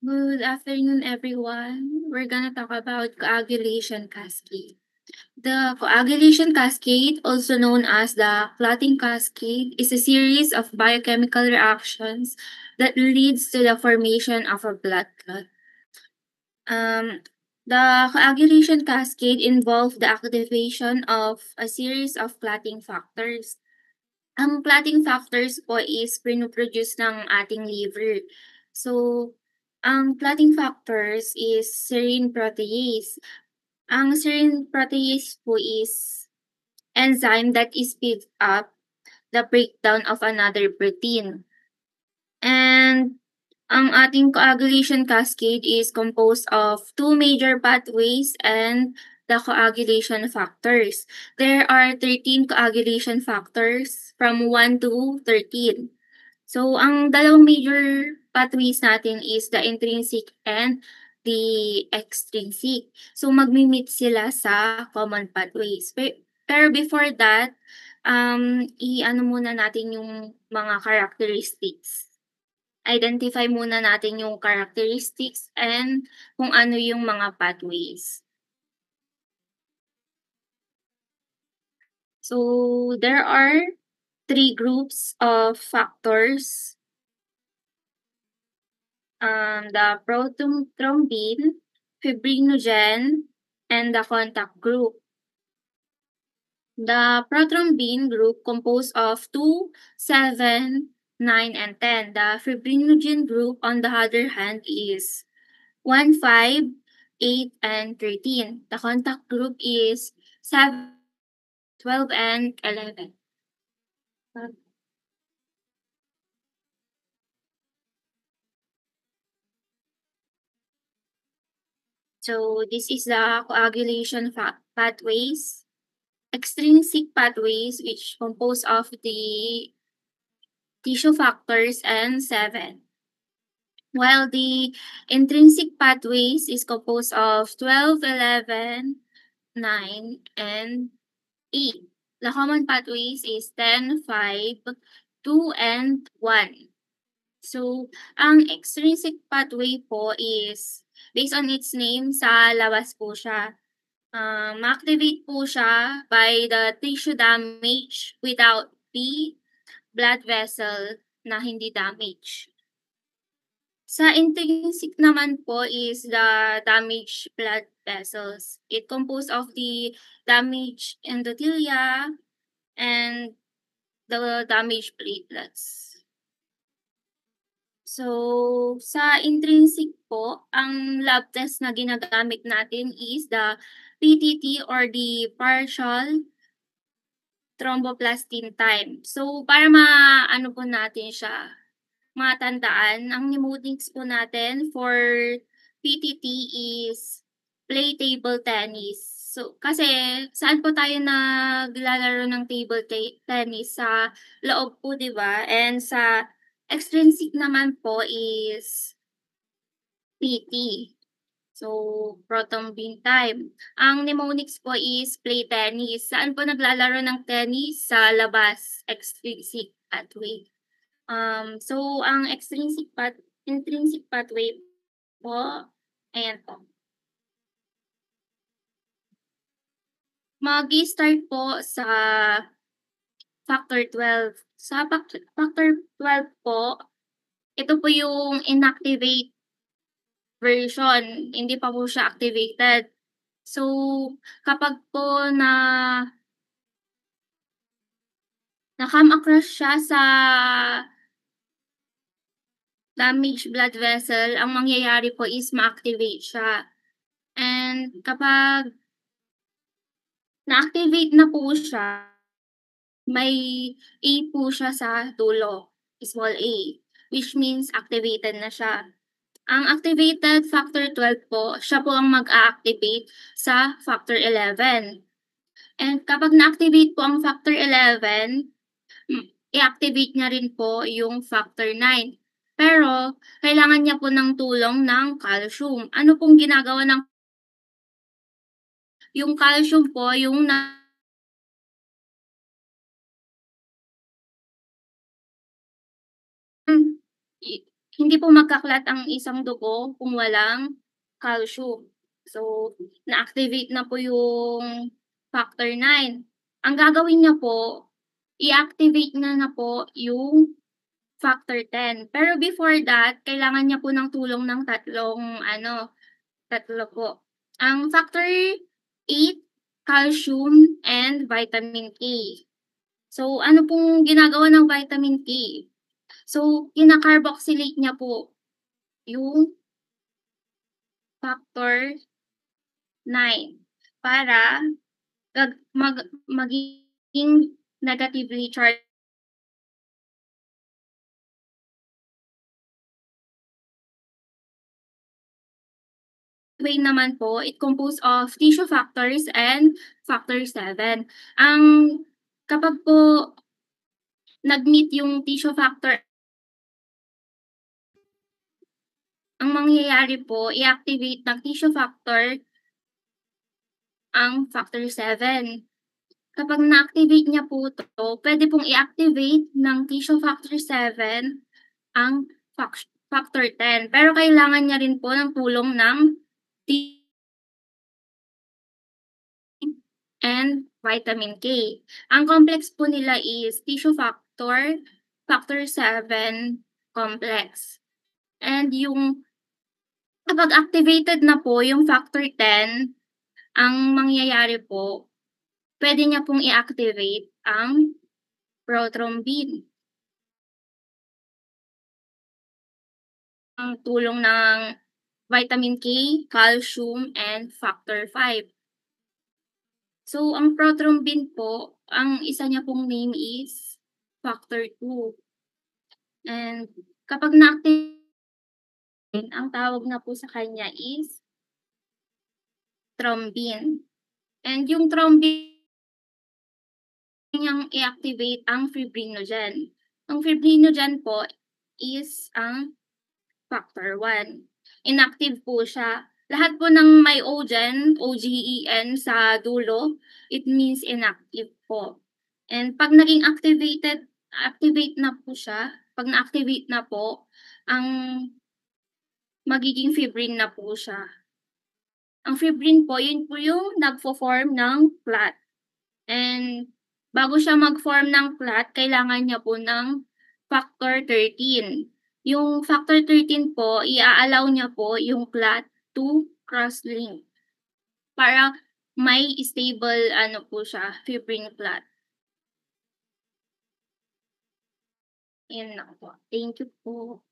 Good afternoon, everyone. We're gonna talk about coagulation cascade. The coagulation cascade, also known as the clotting cascade, is a series of biochemical reactions that leads to the formation of a blood clot. Um, the coagulation cascade involves the activation of a series of clotting factors. Ang clotting factors po is pinoproduce ng ating liver. So, ang clotting factors is serine protease. Ang serine protease po is enzyme that speeds up the breakdown of another protein. And ang ating coagulation cascade is composed of two major pathways and the coagulation factors. There are 13 coagulation factors from 1 to 13. So, ang dalawang major pathways natin is the intrinsic and the extrinsic. So, magmi-meet sila sa common pathways. Pero before that, i-ano muna natin yung mga characteristics. Identify muna natin yung characteristics and kung ano yung mga pathways. So, there are three groups of factors. The prothrombin, fibrinogen, and the contact group. The prothrombin group composed of 2, 7, 9, and 10. The fibrinogen group, on the other hand, is 1, 5, 8, and 13. The contact group is 7, 12, and 11. So this is the coagulation pathways. Extrinsic pathways, which compose of the tissue factors and 7. While the intrinsic pathways is composed of 12, 11, 9, and 8. The common pathways is 10, 5, 2, and 1. So, ang extrinsic pathway po is, based on its name, sa labas po siya. Ma-activate po siya by the tissue damage without the blood vessel na hindi damage. Sa intrinsic naman po is the damaged blood vessels. It composed of the damaged endothelia and the damaged platelets. So, sa intrinsic po, ang lab test na ginagamit natin is the PTT or the partial thromboplastin time. So, para maano po natin siya, matandaan, ang mnemonics po natin for PTT is play table tennis. So, kasi saan po tayo naglalaro ng table tennis? Sa loob po, di ba? And sa extrinsic naman po is PT. So, proton beam time. Ang mnemonics po is play tennis. Saan po naglalaro ng tennis? Sa labas, extrinsic pathway. So, ang intrinsic pathway po, ayan po. Mag-i-start po sa factor 12. Sa factor 12 po, ito po yung inactivate version, hindi pa po siya activated. So, kapag po na-come across siya sa damaged blood vessel, ang mangyayari po is ma-activate siya. And kapag na-activate na po siya, may A po siya sa dulo, small a, which means activated na siya. Ang activated factor 12 po, siya po ang mag-a-activate sa factor 11. And kapag na-activate po ang factor 11, i-activate niya rin po yung factor 9. Pero, kailangan niya po ng tulong ng calcium. Ano pong ginagawa ng yung calcium po, yung hindi po magkaklat ang isang dugo kung walang calcium. So, na-activate na po yung factor 9. Ang gagawin niya po, i-activate na po yung factor 10. Pero before that, kailangan niya po ng tulong ng tatlo po. Ang factor 8, calcium, and vitamin K. So, ano pong ginagawa ng vitamin K? So, kina-carboxylate niya po yung factor 9 para maging negatively charged. Way naman po, it composed of tissue factors and factor 7. Kapag po nag-meet yung tissue factor, ang mangyayari po, i-activate ng tissue factor ang factor 7. Kapag na-activate niya po 'to, pwede pong i-activate ng tissue factor 7 ang factor 10. Pero kailangan niya rin po ng tulong ng and vitamin K. Ang complex po nila is tissue factor, factor 7 complex. And yung kapag activated na po yung factor 10, ang mangyayari po, pwede niya pong i-activate ang prothrombin. Ang tulong ng vitamin K, calcium, and factor 5. So, ang prothrombin po, ang isa niya pong name is factor 2. And kapag na-activate, ang tawag na po sa kanya is thrombin. And yung thrombin niyang i-activate ang fibrinogen. Ang fibrinogen po is ang factor 1. Inactive po siya. Lahat po ng may ogen, OGEN sa dulo, it means inactive po. And pag naging activate na po siya, pag na-activate na po, ang magiging fibrin na po siya. Ang fibrin po, yun po yung nagfo-form ng clot. And bago siya mag-form ng clot, kailangan niya po ng factor 13. Yung factor 13 po, i-a-allow niya po yung clot to cross-link para may stable po siya, fibrin clot. Yun lang po. Thank you po.